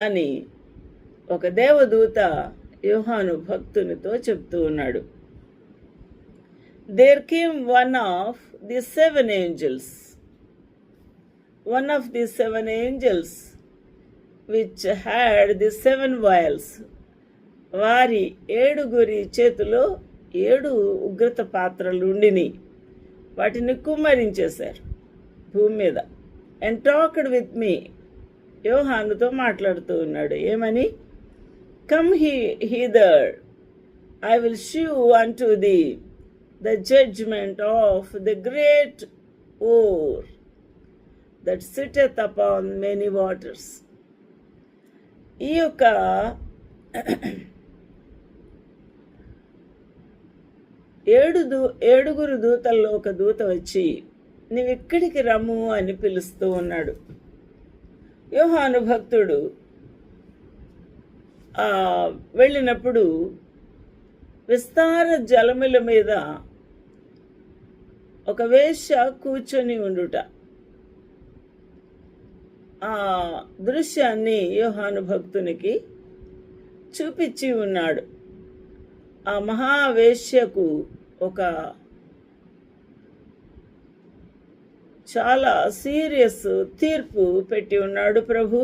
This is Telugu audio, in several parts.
అని ఒక దేవదూత యోహాను భక్తునితో చెప్తూ ఉన్నాడు. There came one of the seven angels which had the seven vials. వారి 7 చేతిలో 7 ఉగ్రత పాత్రలు ఉండిని. వాటిని కుమ్మరించేశారు భూమి మీద. అండ్ టాక్డ్ విత్ మీ, యోహానుతో మాట్లాడుతూ ఉన్నాడు. ఏమని? Come hither, I will shew unto thee the judgment of the great oar that sitteth upon many waters. ఈ యొక్క ఏడుగురు దూతల్లో ఒక దూత వచ్చి నీవిక్కడికి రమ్ము అని పిలుస్తూ ఉన్నాడు. యోహాను భక్తుడు వెళ్ళినప్పుడు విస్తార జలముల మీద ఒక వేశ్య కూర్చొని ఉండుట, ఆ దృశ్యాన్ని యోహాను భక్తునికి చూపించి ఉన్నాడు. ఆ మహావేశ్యకు ఒక చాలా సీరియస్ తీర్పు పెట్టి ఉన్నాడు ప్రభు.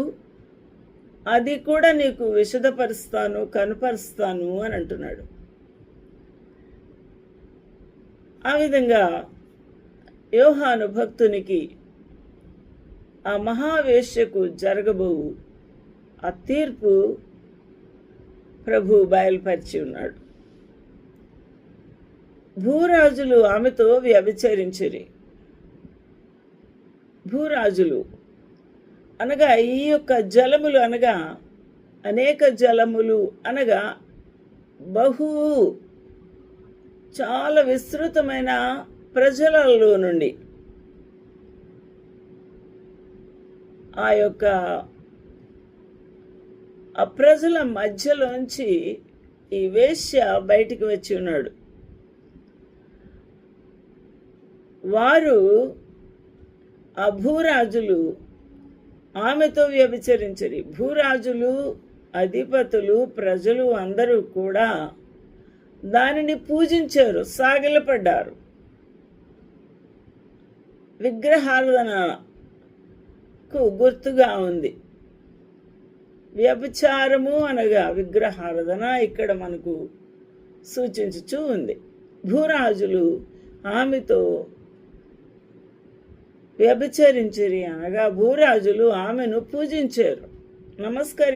అది కూడా నీకు విశదపరుస్తాను, కనపరుస్తాను అని అంటున్నాడు. ఆ విధంగా యోహాను భక్తునికి ఆ మహావేశ్యకు జరగబోవు ఆ తీర్పు ప్రభు బయలుపరిచి ఉన్నాడు. భూరాజులు ఆమెతో వ్యభిచరించిరి. భూరాజులు అనగా ఈ యొక్క జలములు అనగా అనేక జలములు అనగా చాలా విస్తృతమైన ప్రజలలో నుండి ఆ యొక్క ఆ ప్రజల మధ్యలోంచి ఈ వేశ్య బయటికి వచ్చి ఉన్నాడు. వారు ఆ భూరాజులు ఆమెతో వ్యభిచరించరి. భూరాజులు, అధిపతులు, ప్రజలు అందరూ కూడా దానిని పూజించారు, సాగిలపడ్డారు. విగ్రహారాధనకు గుర్తుగా ఉంది. వ్యభిచారము అనగా విగ్రహారాధన ఇక్కడ మనకు సూచించుచూ ఉంది. భూరాజులు ఆమెతో వ్యభిచరించిరి అనగా భూరాజులు ఆమెను పూజించారు, నమస్కరించారు.